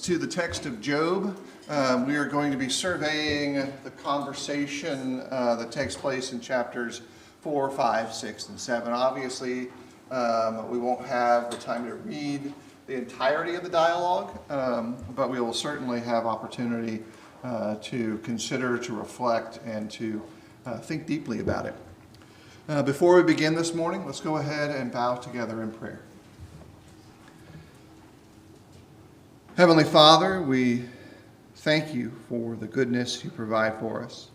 to the text of Job. We are going to be surveying the conversation that takes place in chapters 4, 5, 6, and 7. Obviously, we won't have the time to read the entirety of the dialogue, but we will certainly have opportunity to consider, to reflect, and to think deeply about it. Before we begin this morning, let's go ahead and bow together in prayer. Heavenly Father, we thank you for the goodness you provide for us.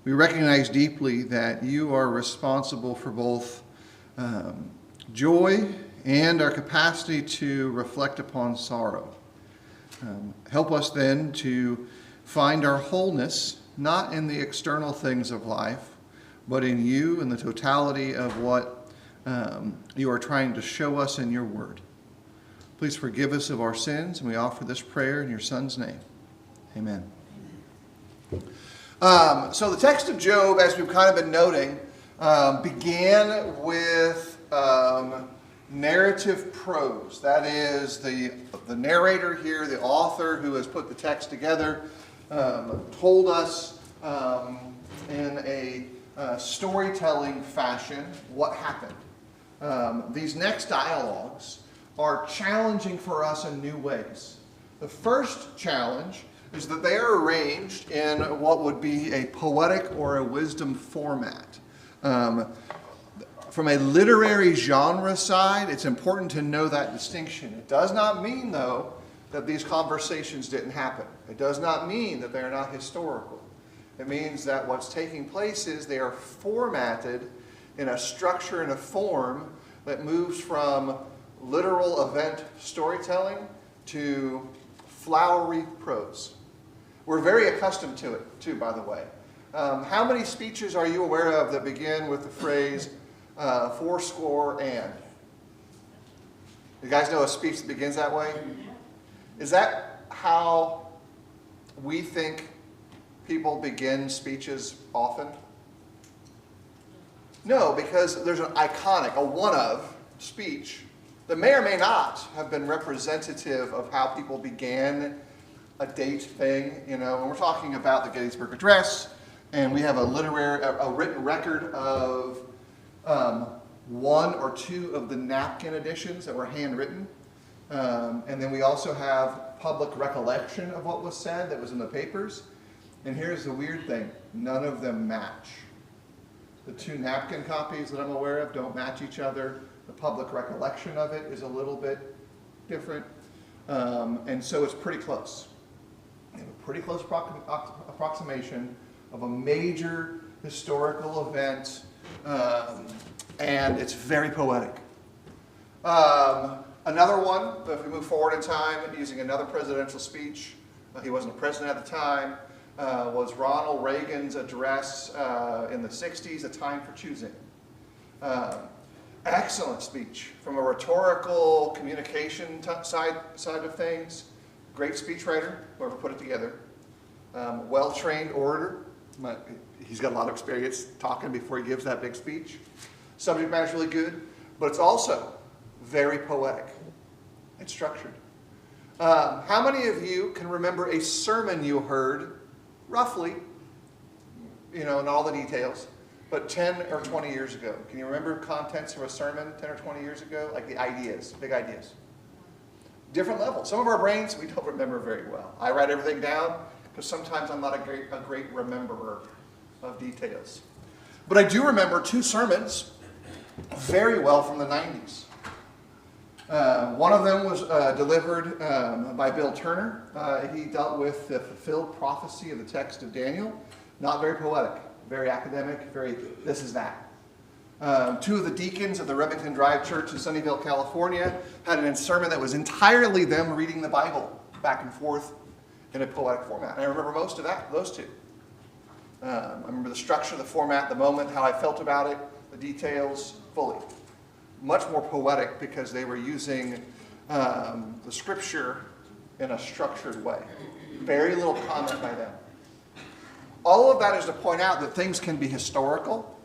We recognize deeply that you are responsible for both joy and our capacity to reflect upon sorrow. Help us then to find our wholeness, not in the external things of life, but in you and the totality of what you are trying to show us in your word. Please forgive us of our sins, and we offer this prayer in your Son's name. Amen. So the text of Job, as we've kind of been noting, began with narrative prose. That is, the narrator here, the author who has put the text together, told us in a storytelling fashion what happened. These next dialogues are challenging for us in new ways. The first challenge is that they are arranged in what would be a poetic or a wisdom format. From a literary genre side, it's important to know that distinction. It does not mean, though, that these conversations didn't happen. It does not mean that they are not historical. It means that what's taking place is they are formatted in a structure and a form that moves from literal event storytelling to flowery prose. We're very accustomed to it, too, by the way. How many speeches are you aware of that begin with the phrase, fourscore and? You guys know a speech that begins that way? Is that how we think people begin speeches often? No, because there's an iconic, a one-of speech that may or may not have been representative of how people began a date thing. You know, when we're talking about the Gettysburg Address, and we have a written record of one or two of the napkin editions that were handwritten, and then we also have public recollection of what was said that was in the papers. And here's the weird thing: none of them match. The two napkin copies that I'm aware of don't match each other. The public recollection of it is a little bit different. And so it's pretty close. We have a pretty close approximation of a major historical event, and it's very poetic. Another one, if we move forward in time, using another presidential speech, he wasn't a president at the time, was Ronald Reagan's address in the 60s, A Time for Choosing. Excellent speech from a rhetorical communication side of things. Great speechwriter, whoever put it together. Well-trained orator. He's got a lot of experience talking before he gives that big speech. Subject matter's really good, but it's also very poetic and structured. How many of you can remember a sermon you heard, roughly, in all the details, but 10 or 20 years ago? Can you remember contents of a sermon 10 or 20 years ago? Like the ideas, big ideas. Different levels. Some of our brains, we don't remember very well. I write everything down because sometimes I'm not a great rememberer of details. But I do remember two sermons very well from the 90s. One of them was delivered by Bill Turner. He dealt with the fulfilled prophecy of the text of Daniel. Not very poetic. Very academic, very this is that. Two of the deacons of the Remington Drive Church in Sunnyvale, California, had a sermon that was entirely them reading the Bible back and forth in a poetic format. And I remember most of those two. I remember the structure, the format, the moment, how I felt about it, the details, fully. Much more poetic because they were using the scripture in a structured way. Very little comment by them. All of that is to point out that things can be historical,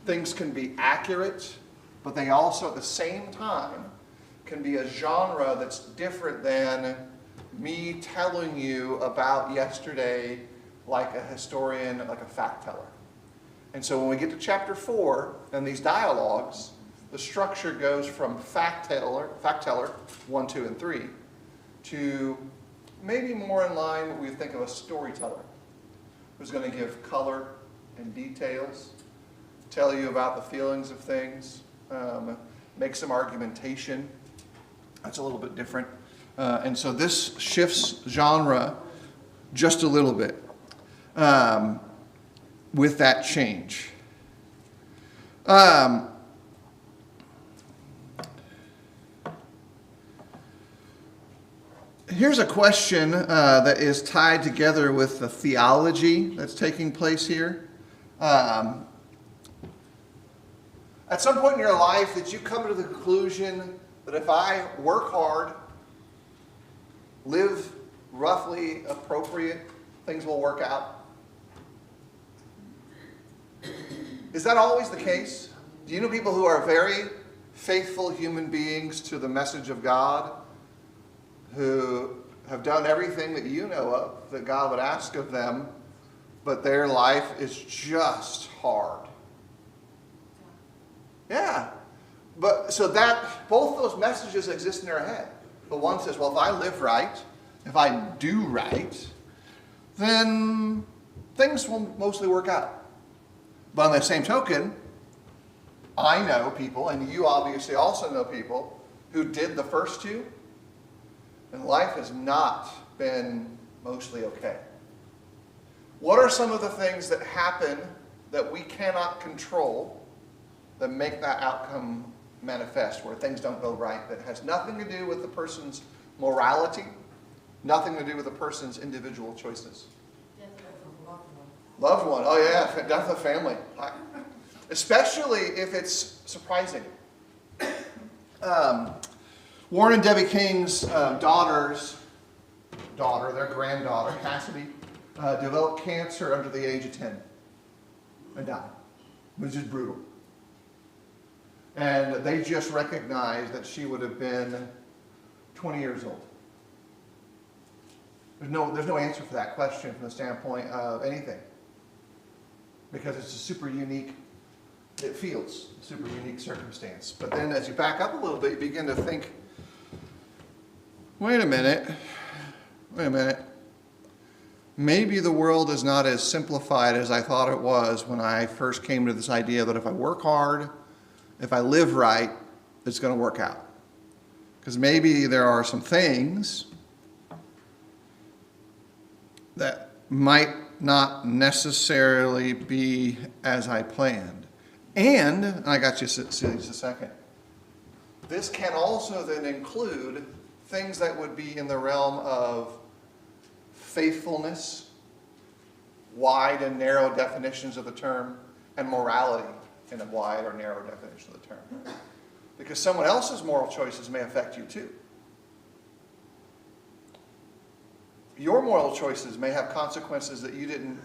things can be accurate, but they also at the same time can be a genre that's different than me telling you about yesterday like a historian, like a fact teller. And so when we get to chapter 4 and these dialogues, the structure goes from fact teller 1, 2, and 3 to maybe more in line what we think of a storyteller who's going to give color and details, tell you about the feelings of things, make some argumentation. That's a little bit different. And so this shifts genre just a little bit with that change. Here's a question that is tied together with the theology that's taking place here. At some point in your life, did you come to the conclusion that if I work hard, live roughly appropriate, things will work out? Is that always the case? Do you know people who are very faithful human beings to the message of God, who have done everything that you know of that God would ask of them, but their life is just hard? Yeah. But so that both those messages exist in their head. But one says, well, if I live right, if I do right, then things will mostly work out. But on the same token, I know people, and you obviously also know people, who did the first two, and life has not been mostly okay. What are some of the things that happen that we cannot control that make that outcome manifest, where things don't go right, that has nothing to do with the person's morality, nothing to do with the person's individual choices? Loved one. Oh yeah, death of family. Especially if it's surprising. Warren and Debbie King's their granddaughter, Cassidy, developed cancer under the age of 10 and died. It was just brutal. And they just recognized that she would have been 20 years old. There's no answer for that question from the standpoint of anything. Because it's a super unique, it feels a super unique circumstance. But then as you back up a little bit, you begin to think, wait a minute. Maybe the world is not as simplified as I thought it was when I first came to this idea that if I work hard, if I live right, it's going to work out. Because maybe there are some things that might not necessarily be as I planned. And I got you just a second. This can also then include things that would be in the realm of faithfulness, wide and narrow definitions of the term, and morality in a wide or narrow definition of the term. Because someone else's moral choices may affect you too. Your moral choices may have consequences that you didn't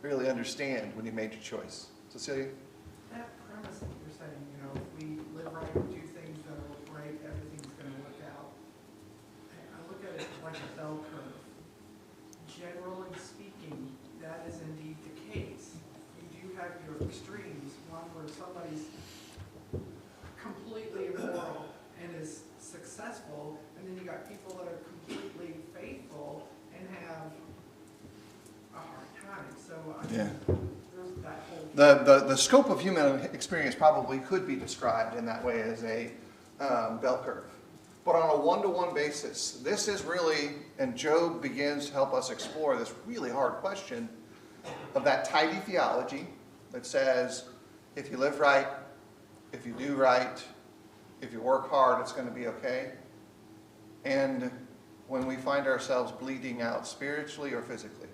really understand when you made your choice. Cecilia? That premise that you're saying, if we live right and do things that are right, everything's going to work out. I look at it like a bell curve. Generally speaking, that is indeed the case. You do have your extremes, one where somebody's completely immoral and is successful, and then you got people that are completely faithful and have a hard time. So there's that whole The scope of human experience probably could be described in that way as a bell curve. But on a one-to-one basis, this is really, and Job begins to help us explore this really hard question of that tidy theology that says, if you live right, if you do right, if you work hard, it's going to be okay. And when we find ourselves bleeding out spiritually or physically,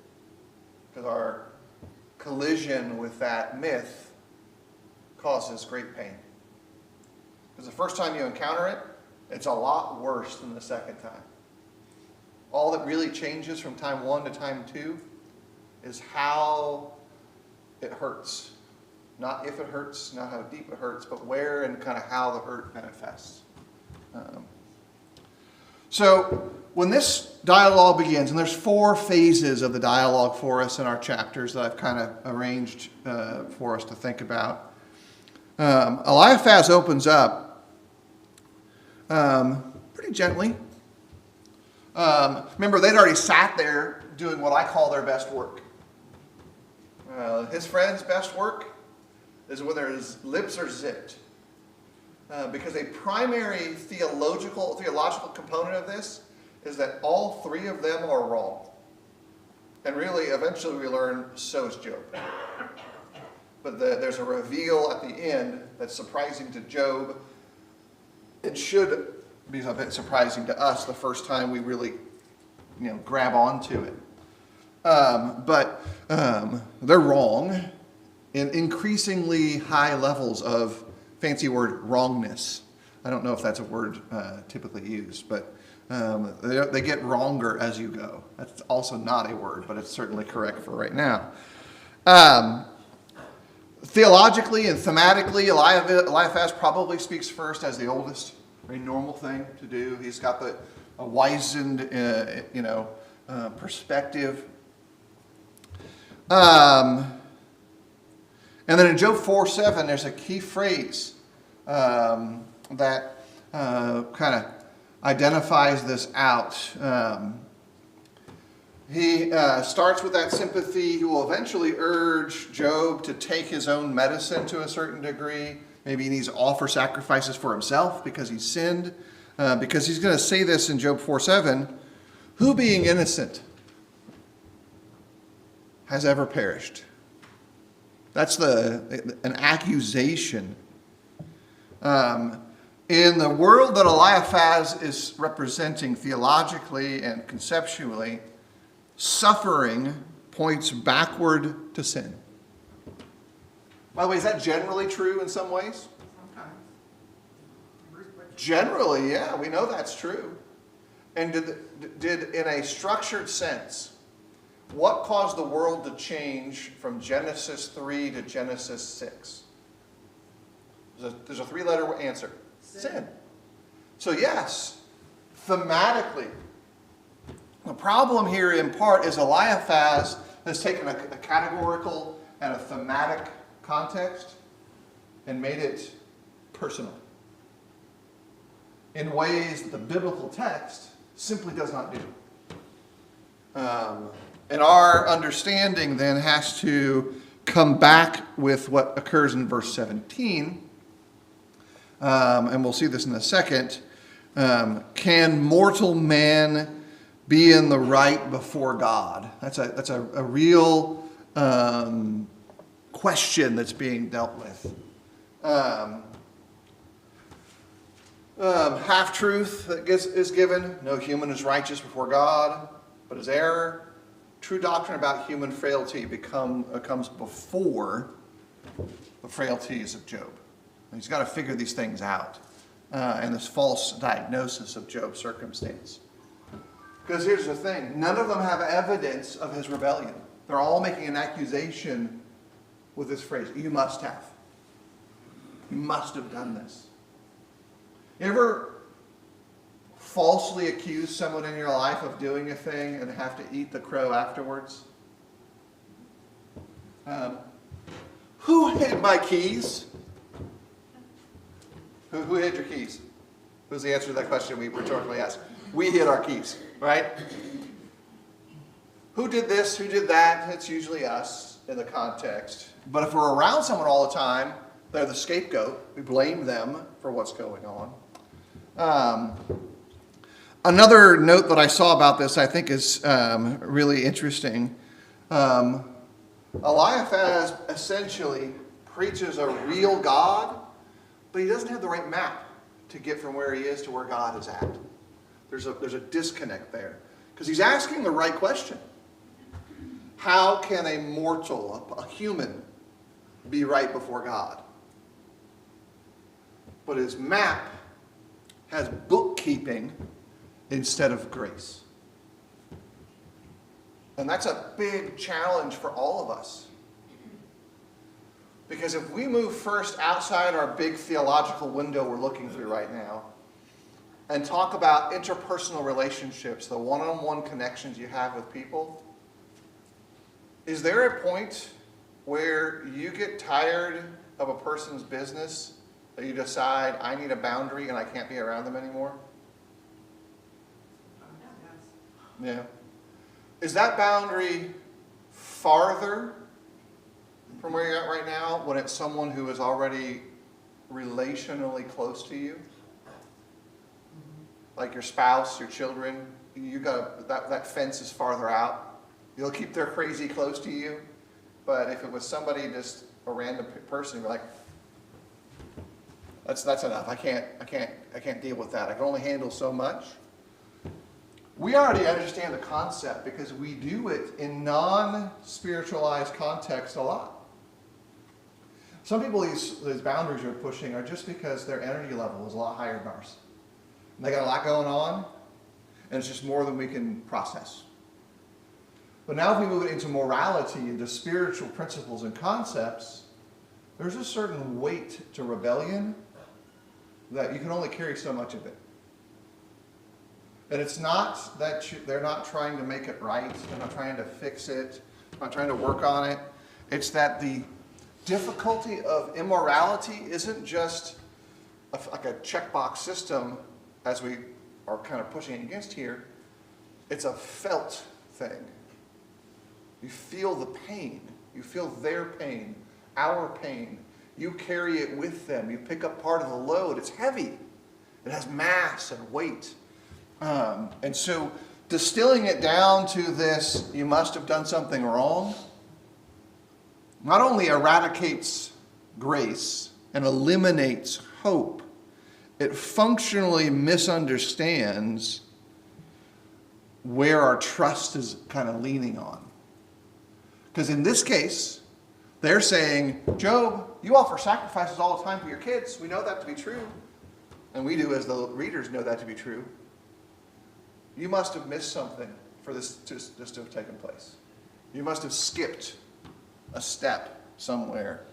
because our collision with that myth causes great pain. Because the first time you encounter it, it's a lot worse than the second time. All that really changes from time 1 to time 2 is how it hurts. Not if it hurts, not how deep it hurts, but where and kind of how the hurt manifests. So when this dialogue begins, and there's 4 phases of the dialogue for us in our chapters that I've kind of arranged for us to think about. Eliphaz opens up pretty gently. Remember, they'd already sat there doing what I call their best work. His friend's best work is when his lips are zipped. Because a primary theological component of this is that all 3 of them are wrong. And really, eventually we learn, so is Job. But there's a reveal at the end that's surprising to Job. It should be a bit surprising to us the first time we really, grab onto it. But they're wrong in increasingly high levels of, fancy word, wrongness. I don't know if that's a word typically used, but they get wronger as you go. That's also not a word, but it's certainly correct for right now. Theologically and thematically, Eliphaz probably speaks first as the oldest. Very normal thing to do. He's got a wizened, perspective. And then in Job 4:7, there's a key phrase that kind of identifies this out. He starts with that sympathy. He will eventually urge Job to take his own medicine to a certain degree. Maybe he needs to offer sacrifices for himself because he's sinned. Because he's going to say this in Job 4:7, who being innocent has ever perished? That's an accusation. In the world that Eliphaz is representing theologically and conceptually, suffering points backward to sin. By the way, is that generally true in some ways? Sometimes. Generally, yeah, we know that's true. And did in a structured sense, what caused the world to change from Genesis 3 to Genesis 6? There's a 3-letter answer. Sin. So yes, thematically, the problem here in part is Eliphaz has taken a categorical and a thematic context and made it personal in ways that the biblical text simply does not do. And our understanding then has to come back with what occurs in verse 17. And we'll see this in a second. Can mortal man be in the right before God? That's a real question that's being dealt with. Half-truth that is given. No human is righteous before God, but is error. True doctrine about human frailty comes before the frailties of Job. And he's got to figure these things out. And this false diagnosis of Job's circumstance. Because here's the thing. None of them have evidence of his rebellion. They're all making an accusation with this phrase. You must have. You must have done this. You ever falsely accuse someone in your life of doing a thing and have to eat the crow afterwards? Who hid my keys? Who hid your keys? Who's the answer to that question we rhetorically ask? We hid our keys, right? Who did this? Who did that? It's usually us in the context. But if we're around someone all the time, they're the scapegoat. We blame them for what's going on. Another note that I saw about this I think is really interesting. Eliphaz essentially preaches a real God, but he doesn't have the right map to get from where he is to where God is at. There's a disconnect there. Because he's asking the right question. How can a mortal, a human, be right before God? But his map has bookkeeping instead of grace. And that's a big challenge for all of us. Because if we move first outside our big theological window we're looking through right now, and talk about interpersonal relationships, the one-on-one connections you have with people, is there a point where you get tired of a person's business that you decide, I need a boundary and I can't be around them anymore? Yes. Yeah. Is that boundary farther from where you're at right now when it's someone who is already relationally close to you? Like your spouse, your children, that fence is farther out. You'll keep their crazy close to you, but if it was somebody, just a random person, you're like, that's enough. I can't deal with that. I can only handle so much. We already understand the concept because we do it in non-spiritualized context a lot. Some people, these boundaries you're pushing are just because their energy level is a lot higher than ours. And they got a lot going on, and it's just more than we can process. But now if we move it into morality, into spiritual principles and concepts, there's a certain weight to rebellion that you can only carry so much of it. And it's not that they're not trying to make it right, they're not trying to fix it, not trying to work on it. It's that the difficulty of immorality isn't just like a checkbox system as we are kind of pushing against here. It's a felt thing. You feel the pain. You feel their pain, our pain. You carry it with them. You pick up part of the load. It's heavy. It has mass and weight. And so distilling it down to this, you must have done something wrong, not only eradicates grace and eliminates hope, it functionally misunderstands where our trust is kind of leaning on. Because in this case, they're saying, Job, you offer sacrifices all the time for your kids. We know that to be true. And we do, as the readers know that to be true. You must have missed something for this to have taken place. You must have skipped a step somewhere.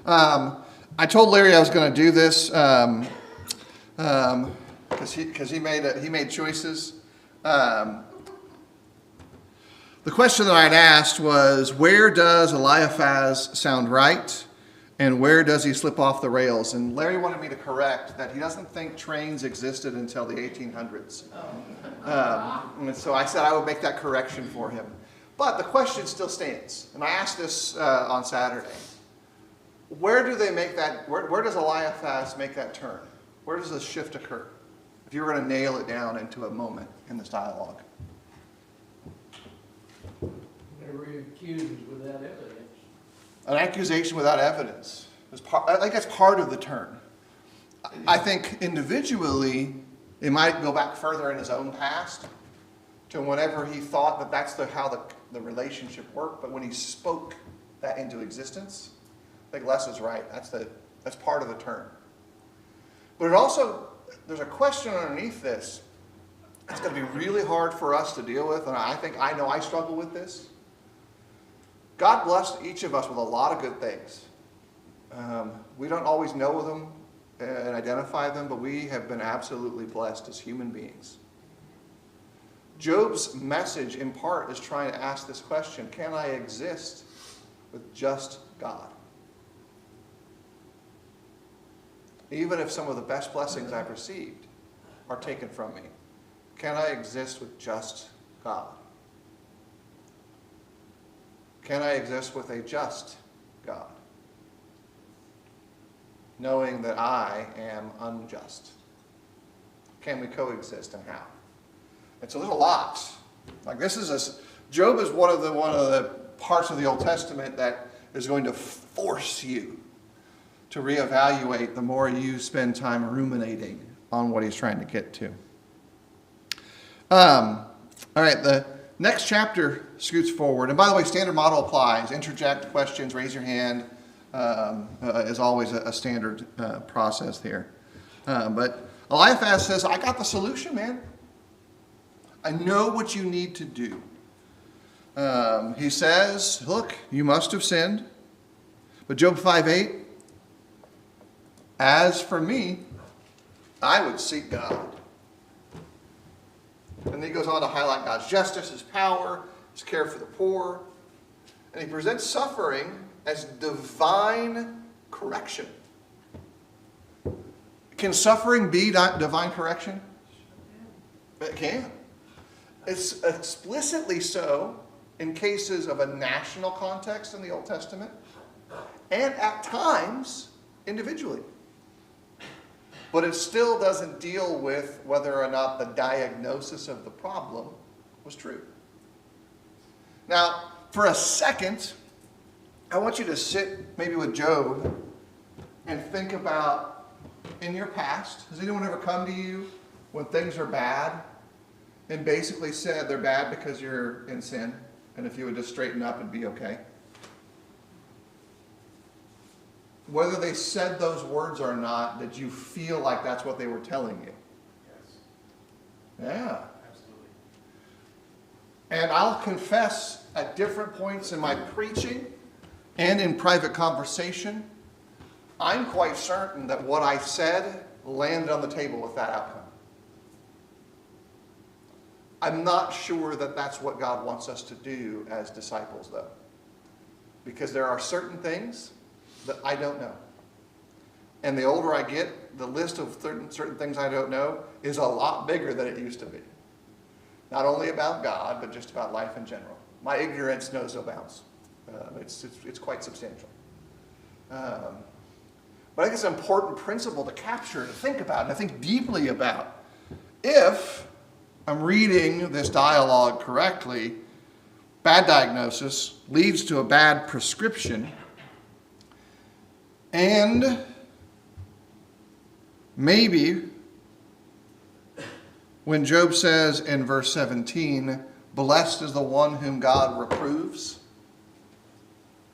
I told Larry I was going to do this because he made choices. The question that I'd asked was, where does Eliphaz sound right, and where does he slip off the rails? And Larry wanted me to correct that he doesn't think trains existed until the 1800s. And so I said I would make that correction for him. But the question still stands, and I asked this on Saturday. Where do they make that? Where does Eliphaz make that turn? Where does the shift occur? If you were going to nail it down into a moment in this dialogue. Whenever he accuses without evidence. An accusation without evidence. I think that's part of the turn. I think individually, it might go back further in his own past to whenever he thought that that's how the relationship worked. But when he spoke that into existence, I think Les is right. That's part of the turn. But it also, there's a question underneath this. It's going to be really hard for us to deal with, and I know I struggle with this. God blessed each of us with a lot of good things. We don't always know them and identify them, but we have been absolutely blessed as human beings. Job's message, in part, is trying to ask this question: can I exist with just God? Even if some of the best blessings I've received are taken from me, can I exist with just God? Can I exist with a just God, knowing that I am unjust? Can we coexist, and how? And so there's a lot. Like Job is one of the parts of the Old Testament that is going to force you to reevaluate the more you spend time ruminating on what he's trying to get to. All right, the next chapter scoots forward. And by the way, standard model applies. Interject questions, raise your hand, is always a standard process here. But Eliphaz says, I got the solution, man. I know what you need to do. He says, look, you must have sinned. But Job 5:8, as for me, I would seek God. And then he goes on to highlight God's justice, his power, his care for the poor. And he presents suffering as divine correction. Can suffering be divine correction? It can. It's explicitly so in cases of a national context in the Old Testament, and at times individually. But it still doesn't deal with whether or not the diagnosis of the problem was true. Now, for a second, I want you to sit maybe with Job and think about in your past. Has anyone ever come to you when things are bad and basically said they're bad because you're in sin, and if you would just straighten up and be okay? Whether they said those words or not, did you feel like that's what they were telling you? Yes, Yeah. absolutely. And I'll confess at different points in my preaching and in private conversation, I'm quite certain that what I said landed on the table with that outcome. I'm not sure that that's what God wants us to do as disciples, though. Because there are certain things that I don't know. And the older I get, the list of certain things I don't know is a lot bigger than it used to be. Not only about God, but just about life in general. My ignorance knows no bounds. It's quite substantial. But I think it's an important principle to capture, to think about, and to think deeply about. If I'm reading this dialogue correctly, bad diagnosis leads to a bad prescription, and maybe when Job says in verse 17, blessed is the one whom God reproves,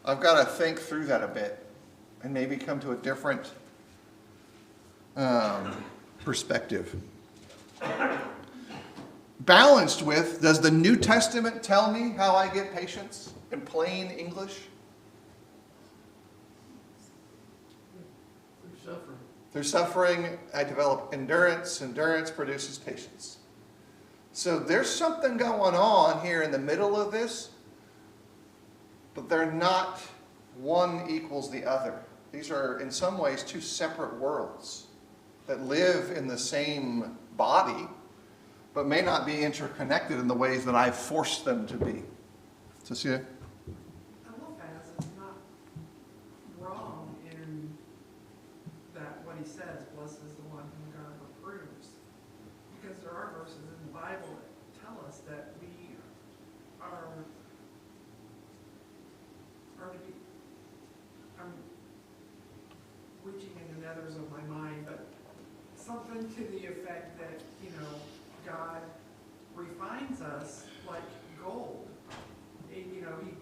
I've got to think through that a bit and maybe come to a different perspective. Balanced with, does the New Testament tell me how I get patience in plain English? Through suffering. Through suffering, I develop endurance. Endurance produces patience. So there's something going on here in the middle of this, but they're not one equals the other. These are, in some ways, two separate worlds that live in the same body, but may not be interconnected in the ways that I've forced them to be. Cecilia? Eliphaz is not wrong in that what he says, blessed is the one whom God reproves. Because there are verses in the Bible that tell us that we are to be, I'm reaching in the nethers of my mind, but something to the effect that, God refines us like gold. He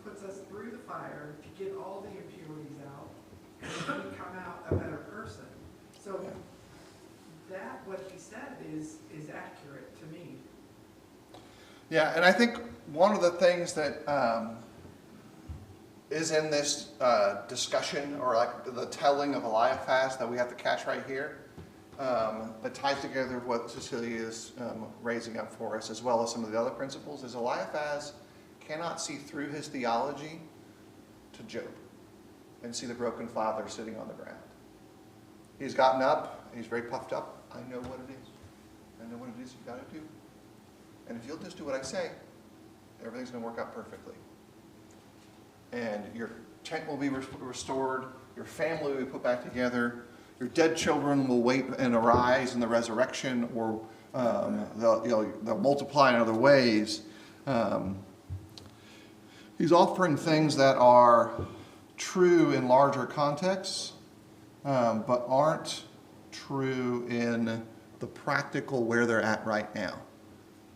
puts us through the fire to get all the impurities out, and we come out a better person. So that, what he said is accurate to me. Yeah, and I think one of the things that is in this discussion, or like the telling of Eliphaz that we have to catch right here, that ties together what Cecilia is raising up for us, as well as some of the other principles, is Eliphaz cannot see through his theology to Job and see the broken father sitting on the ground. He's gotten up, he's very puffed up. I know what it is. I know what it is you've got to do. And if you'll just do what I say, everything's going to work out perfectly. And your tent will be restored, your family will be put back together, your dead children will wait and arise in the resurrection, or they'll multiply in other ways. He's offering things that are true in larger contexts, but aren't true in the practical where they're at right now.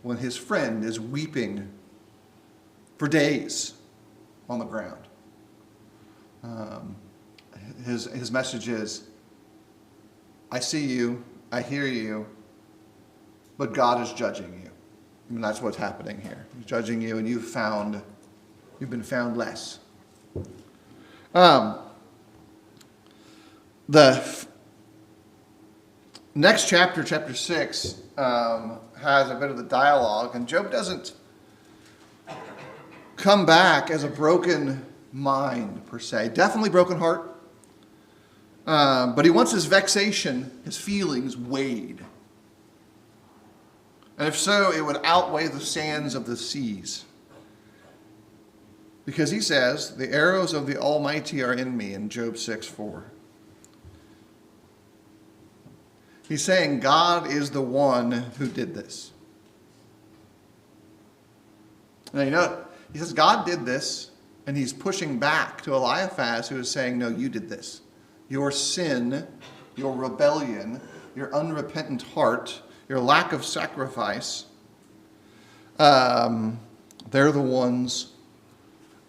When his friend is weeping for days on the ground. His message is, I see you, I hear you, but God is judging you. And that's what's happening here. He's judging you, and you've been found less. next chapter, chapter 6, has a bit of the dialogue, and Job doesn't come back as a broken mind, per se. Definitely broken heart. But he wants his vexation, his feelings, weighed. And if so, it would outweigh the sands of the seas. Because he says, the arrows of the Almighty are in me, in Job 6:4. He's saying God is the one who did this. Now, you know, he says God did this, and he's pushing back to Eliphaz, who is saying, no, you did this. Your sin, your rebellion, your unrepentant heart, your lack of sacrifice, they're the ones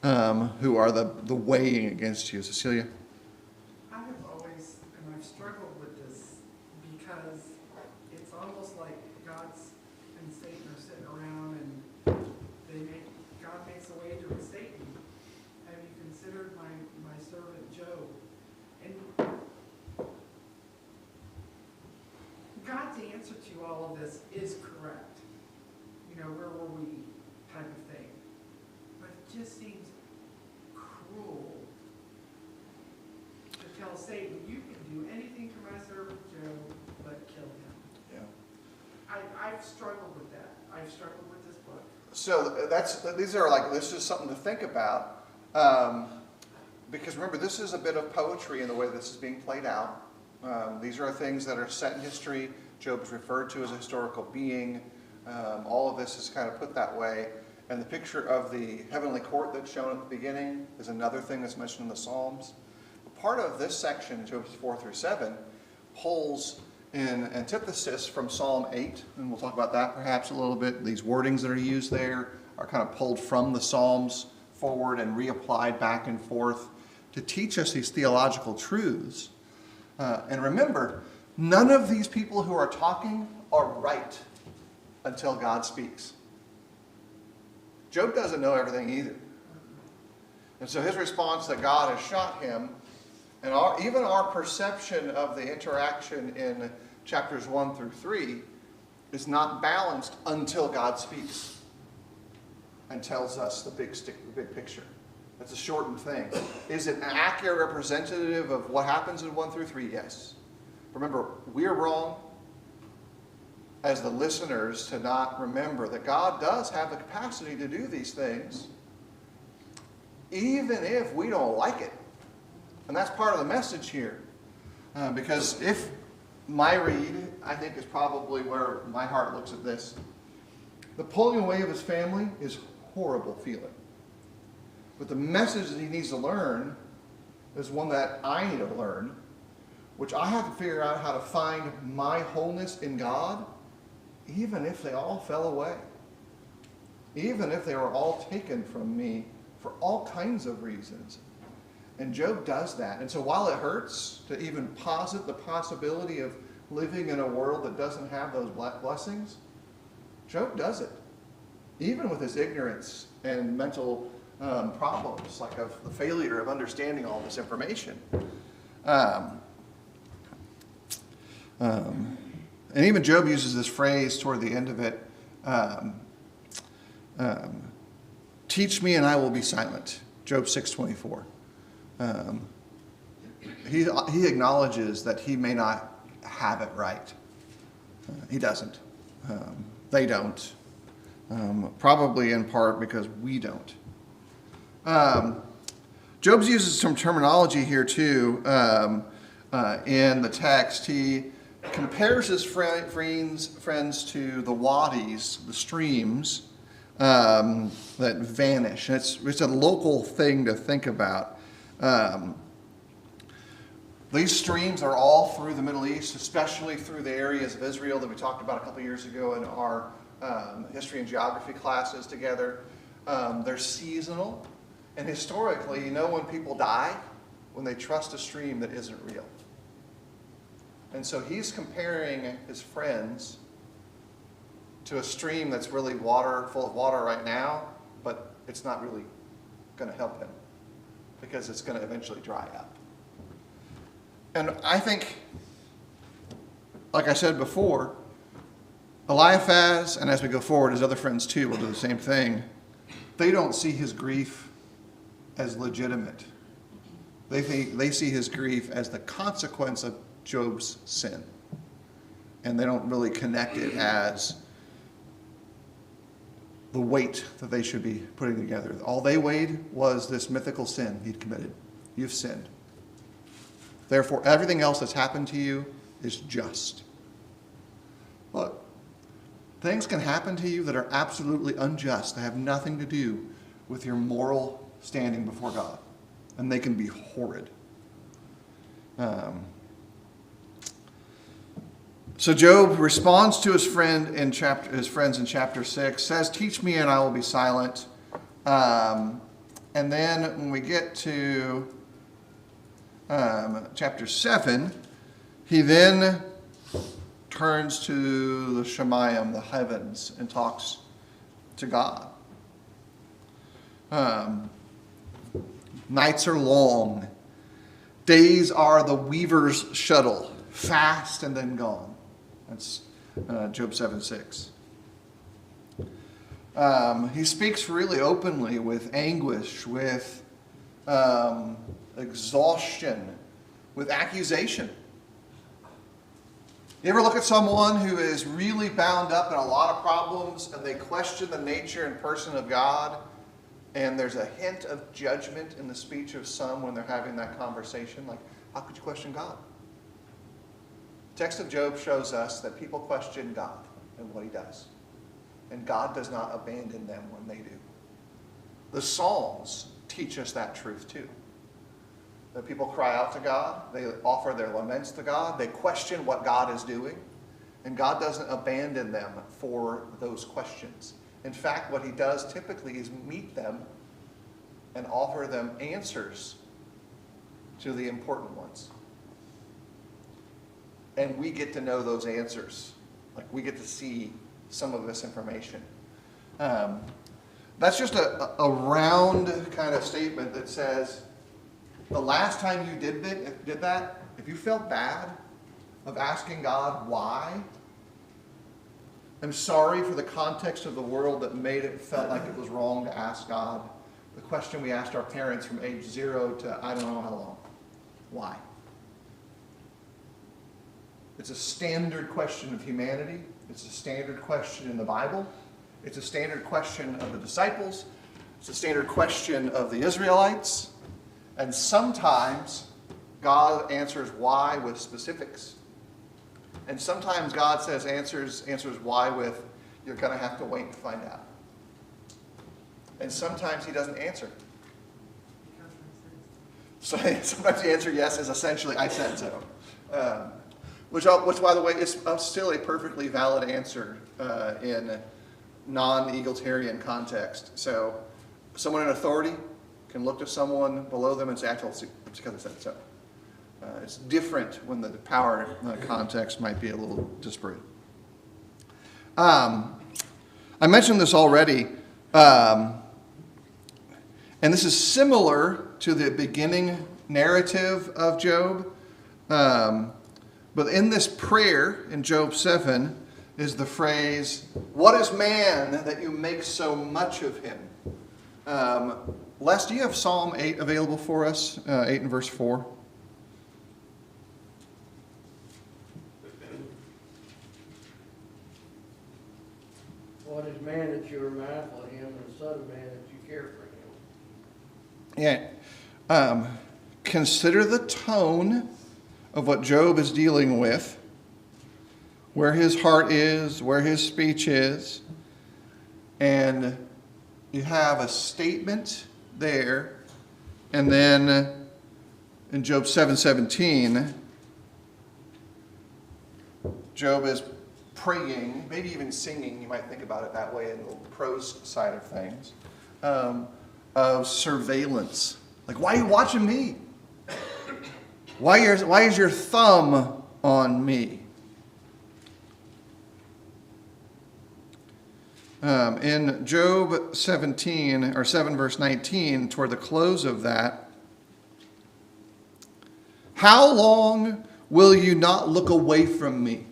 who are the weighing against you. Cecilia? I have always, and I've struggled with this, because it's almost like God's and Satan are sitting around and God makes a wager with Satan. Have you considered my servant Job? And God's answer to all of this is correct. You know, where were we type of thing. But it just seems cruel to tell Satan, you can do anything to my servant Job, but kill him. Yeah. I've struggled with that. I've struggled with this book. So this is something to think about. Because remember, this is a bit of poetry in the way this is being played out. These are things that are set in history. Job is referred to as a historical being. All of this is kind of put that way. And the picture of the heavenly court that's shown at the beginning is another thing that's mentioned in the Psalms. Part of this section, Job 4-7, pulls in antithesis from Psalm 8, and we'll talk about that perhaps a little bit. These wordings that are used there are kind of pulled from the Psalms forward and reapplied back and forth to teach us these theological truths. And remember, none of these people who are talking are right until God speaks. Job doesn't know everything either. And so his response that God has shot him, and even our perception of the interaction in chapters 1-3 is not balanced until God speaks and tells us the big picture. That's a shortened thing. Is it an accurate representative of what happens in 1-3? Yes. Remember, we're wrong as the listeners to not remember that God does have the capacity to do these things, even if we don't like it. And that's part of the message here. Because if my read, I think, is probably where my heart looks at this. The pulling away of his family is horrible feeling. But the message that he needs to learn is one that I need to learn, which I have to figure out how to find my wholeness in God, even if they all fell away. Even if they were all taken from me for all kinds of reasons. And Job does that. And so while it hurts to even posit the possibility of living in a world that doesn't have those blessings, Job does it. Even with his ignorance and mental problems, like of the failure of understanding all this information. And even Job uses this phrase toward the end of it, teach me and I will be silent. Job 6:24. He acknowledges that he may not have it right. He doesn't. They don't. Probably in part because we don't. Job uses some terminology here too in the text. He compares his friends to the wadis, the streams that vanish. And it's a local thing to think about. These streams are all through the Middle East, especially through the areas of Israel that we talked about a couple years ago in our history and geography classes together. They're seasonal. And historically, you know when people die? When they trust a stream that isn't real. And so he's comparing his friends to a stream that's really full of water right now, but it's not really going to help him because it's going to eventually dry up. And I think like I said before, Eliphaz, and as we go forward, his other friends too will do the same thing. They don't see his grief as legitimate. They see his grief as the consequence of Job's sin. And they don't really connect it as the weight that they should be putting together. All they weighed was this mythical sin he'd committed. You've sinned. Therefore, everything else that's happened to you is just. Look, things can happen to you that are absolutely unjust. They have nothing to do with your moral standing before God. And they can be horrid. So Job responds to his friends in chapter 6, says, "Teach me and I will be silent." And then when we get to chapter 7, he then turns to the Shemayim, the heavens, and talks to God. Nights are long. Days are the weaver's shuttle, fast and then gone. That's Job 7:6. He speaks really openly with anguish, with exhaustion, with accusation. You ever look at someone who is really bound up in a lot of problems and they question the nature and person of God, and there's a hint of judgment in the speech of some when they're having that conversation? Like, how could you question God? The text of Job shows us that people question God and what he does. And God does not abandon them when they do. The Psalms teach us that truth too. That people cry out to God, they offer their laments to God, they question what God is doing, and God doesn't abandon them for those questions. In fact, what he does typically is meet them and offer them answers to the important ones. And we get to know those answers. Like, we get to see some of this information. That's just a round kind of statement that says, the last time you did that, if you felt bad of asking God why, I'm sorry for the context of the world that made it felt like it was wrong to ask God the question we asked our parents from age 0 to I don't know how long. Why? It's a standard question of humanity. It's a standard question in the Bible. It's a standard question of the disciples. It's a standard question of the Israelites. And sometimes God answers why with specifics. And sometimes God says answers why with, you're going to have to wait and find out. And sometimes he doesn't answer. So sometimes the answer yes is essentially, I said so. Which, by the way, is still a perfectly valid answer in non-egalitarian context. So someone in authority can look to someone below them and say, actually, it's because I said so. It's different when the power context might be a little disparate. I mentioned this already, and this is similar to the beginning narrative of Job. But in this prayer in Job 7 is the phrase, "What is man that you make so much of him?" Les, do you have Psalm 8 available for us? 8 and verse 4. What is man that you are mindful of him, and the son of man that you care for him? Yeah. Consider the tone of what Job is dealing with, where his heart is, where his speech is, and you have a statement there, and then in Job 7:17, Job is praying, maybe even singing, you might think about it that way in the prose side of things, of surveillance. Like, why are you watching me? Why is your thumb on me? In Job 17, or 7 verse 19, toward the close of that, "How long will you not look away from me?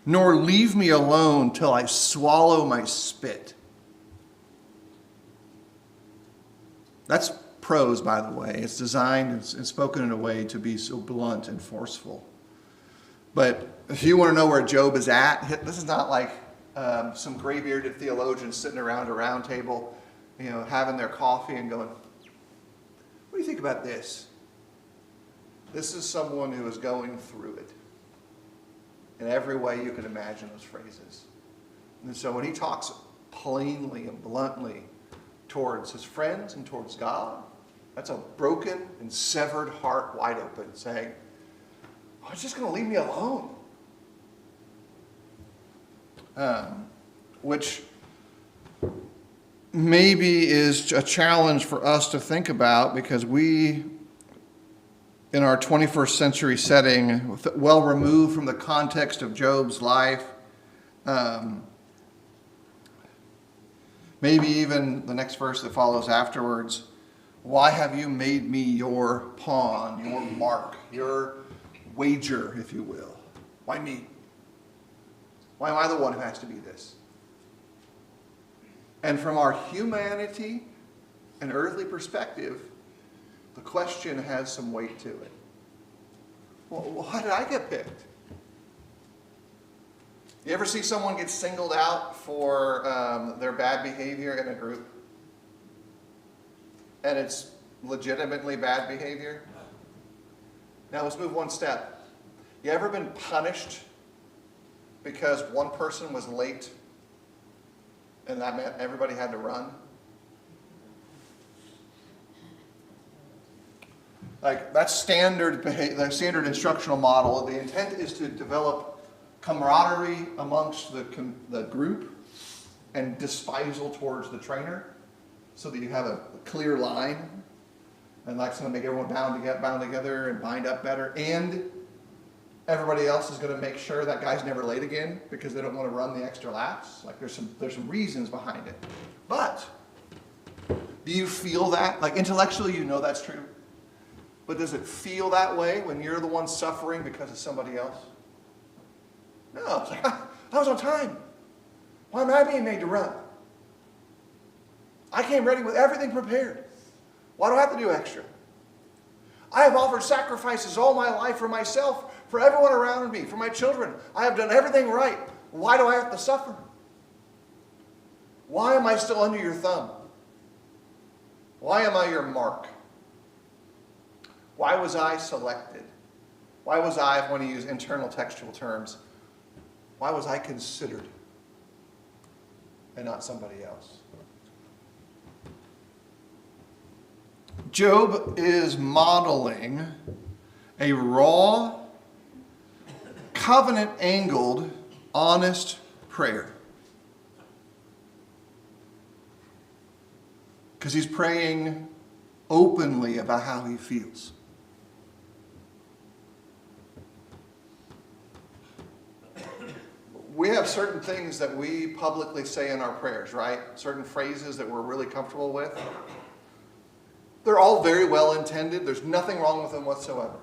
nor leave me alone till I swallow my spit. That's prose, by the way. It's designed and spoken in a way to be so blunt and forceful. But if you want to know where Job is at, this is not like some gray-bearded theologians sitting around a round table, having their coffee and going, what do you think about this? This is someone who is going through it in every way you can imagine those phrases. And so when he talks plainly and bluntly towards his friends and towards God, that's a broken and severed heart wide open, saying, oh, it's just going to leave me alone. Which maybe is a challenge for us to think about, because we, in our 21st century setting, well removed from the context of Job's life, maybe even the next verse that follows afterwards, why have you made me your pawn, your mark, your wager, if you will? Why me? Why am I the one who has to be this? And from our humanity and earthly perspective, the question has some weight to it. Well, why did I get picked? You ever see someone get singled out for their bad behavior in a group? And it's legitimately bad behavior? Now let's move one step. You ever been punished because one person was late and that meant everybody had to run? Like, that's standard the standard instructional model. The intent is to develop camaraderie amongst the group and despisal towards the trainer, so that you have a clear line, and that's going to make everyone bound together and bind up better. And everybody else is going to make sure that guy's never late again because they don't want to run the extra laps. Like, there's some reasons behind it. But do you feel that? Like, intellectually, you know that's true. But does it feel that way when you're the one suffering because of somebody else? No. It's like, I was on time. Why am I being made to run? I came ready with everything prepared. Why do I have to do extra? I have offered sacrifices all my life for myself, for everyone around me, for my children. I have done everything right. Why do I have to suffer? Why am I still under your thumb? Why am I your mark? Why was I selected? Why was I, if I want to use internal textual terms, why was I considered and not somebody else? Job is modeling a raw, covenant-angled, honest prayer. Because he's praying openly about how he feels. We have certain things that we publicly say in our prayers, right? Certain phrases that we're really comfortable with. They're all very well intended. There's nothing wrong with them whatsoever.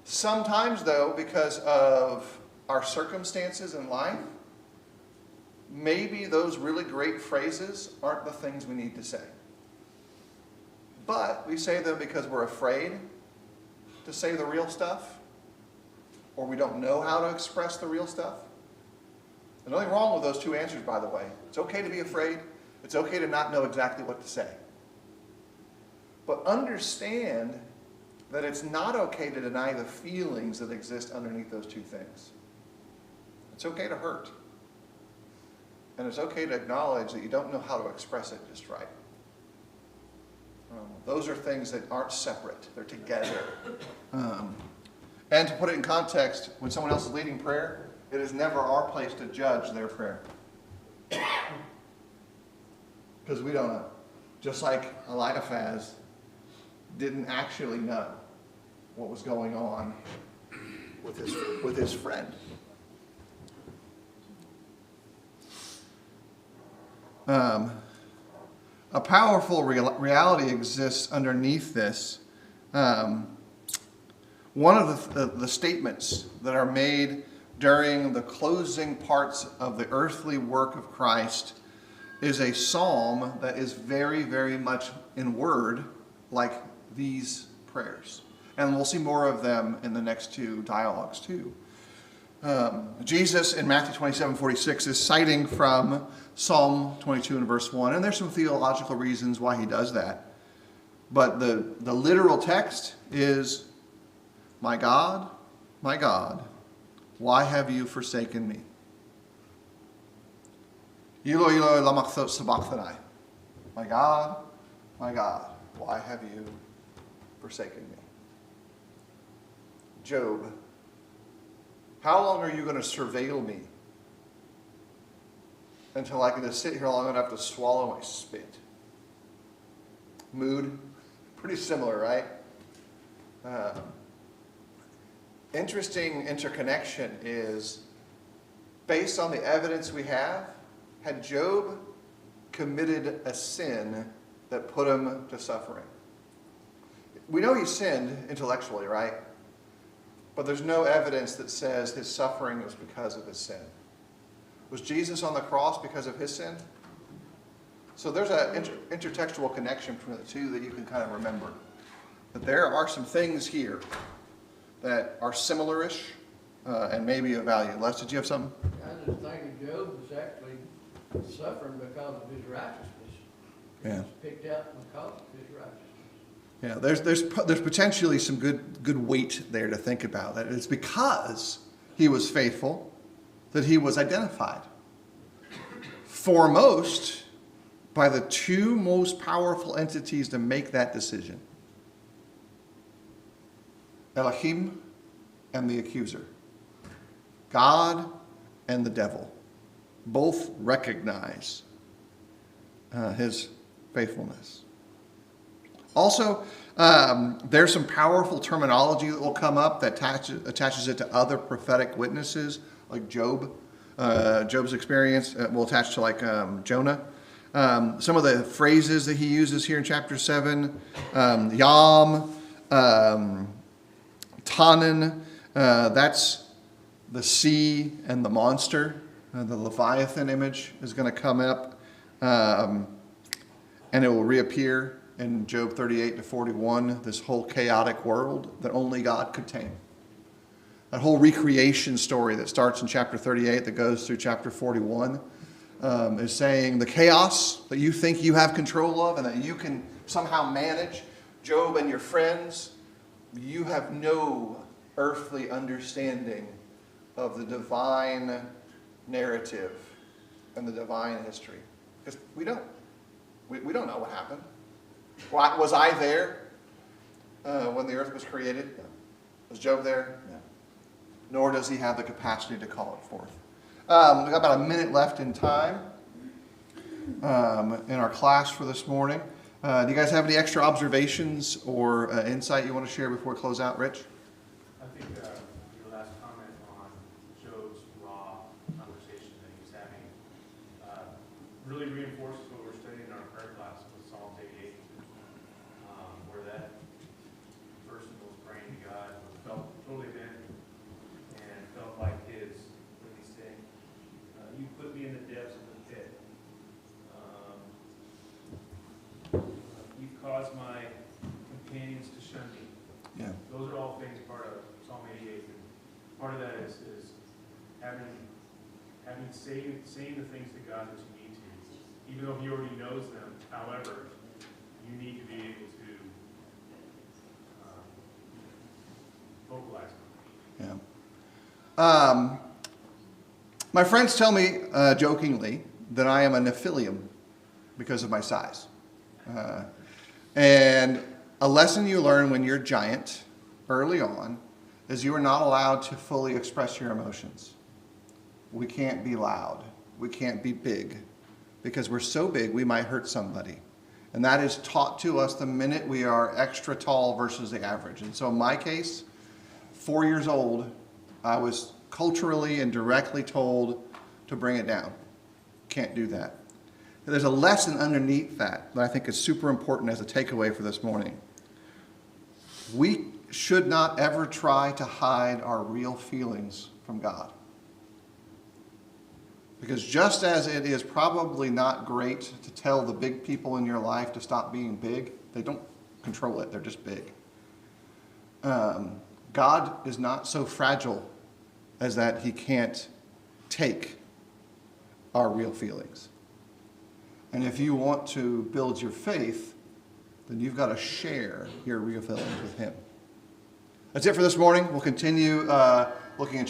Sometimes, though, because of our circumstances in life, maybe those really great phrases aren't the things we need to say. But we say them because we're afraid to say the real stuff, or we don't know how to express the real stuff. There's nothing wrong with those two answers, by the way. It's okay to be afraid. It's okay to not know exactly what to say. But understand that it's not okay to deny the feelings that exist underneath those two things. It's okay to hurt. And it's okay to acknowledge that you don't know how to express it just right. Those are things that aren't separate. They're together. And to put it in context, when someone else is leading prayer, it is never our place to judge their prayer. Because we don't know. Just like Eliphaz didn't actually know what was going on with his friend. A powerful reality exists underneath this. One of the statements that are made during the closing parts of the earthly work of Christ is a psalm that is very, very much in word like these prayers. And we'll see more of them in the next two dialogues too. Jesus in Matthew 27:46 is citing from Psalm 22 and verse 1. And there's some theological reasons why he does that. But the literal text is, my God, why have you forsaken me? Eloi, Eloi, lama sabachthani. My God, why have you forsaken me? Job, how long are you going to surveil me until I can just sit here long enough to swallow my spit? Mood, pretty similar, right? Interesting interconnection is, based on the evidence we have, had Job committed a sin that put him to suffering? We know he sinned intellectually, right? But there's no evidence that says his suffering was because of his sin. Was Jesus on the cross because of his sin? So there's an intertextual connection between the two that you can kind of remember. That there are some things here that are similar-ish and maybe of value. Les, did you have something? I just think Job was actually suffering because of his righteousness. He Yeah. was picked out because of his righteousness. Yeah, there's potentially some good weight there to think about. That it's because he was faithful that he was identified. Foremost by the two most powerful entities to make that decision. Elohim and the accuser. God and the devil. Both recognize his faithfulness. Also, there's some powerful terminology that will come up that attaches it to other prophetic witnesses, like Job. Job's experience will attach to like Jonah. Some of the phrases that he uses here in chapter 7, Yam, Tanan, that's the sea and the monster. The Leviathan image is going to come up, and it will reappear in Job 38 to 41, this whole chaotic world that only God could tame. That whole recreation story that starts in chapter 38 that goes through chapter 41 is saying the chaos that you think you have control of and that you can somehow manage, Job and your friends, you have no earthly understanding of the divine narrative and the divine history. Because we don't. We don't know what happened. Was I there when the earth was created? No. Was Job there? No. Nor does he have the capacity to call it forth. We've got about a minute left in time in our class for this morning. Do you guys have any extra observations or insight you want to share before we close out, Rich? I think your last comment on Job's raw conversation that he was having really reinforces what we're studying in our prayer class with Psalm 88, where that person was praying to God, felt totally abandoned, and felt like his, what did he say? You put me in the depths of the pit. You've caused my companions to shun me. Yeah. Those are all things part of Psalm 88. And part of that is having saying the things to God that you need to, even though He already knows them. However, you need to be able to vocalize them. Yeah. My friends tell me jokingly that I am a Nephilim because of my size. And a lesson you learn when you're giant early on is you are not allowed to fully express your emotions. We can't be loud. We can't be big. Because we're so big, we might hurt somebody. And that is taught to us the minute we are extra tall versus the average. And so in my case, 4 years old, I was culturally and directly told to bring it down. Can't do that. There's a lesson underneath that I think is super important as a takeaway for this morning. We should not ever try to hide our real feelings from God. Because just as it is probably not great to tell the big people in your life to stop being big, they don't control it, they're just big. God is not so fragile as that he can't take our real feelings. And if you want to build your faith, then you've got to share your real feelings with him. That's it for this morning. We'll continue looking at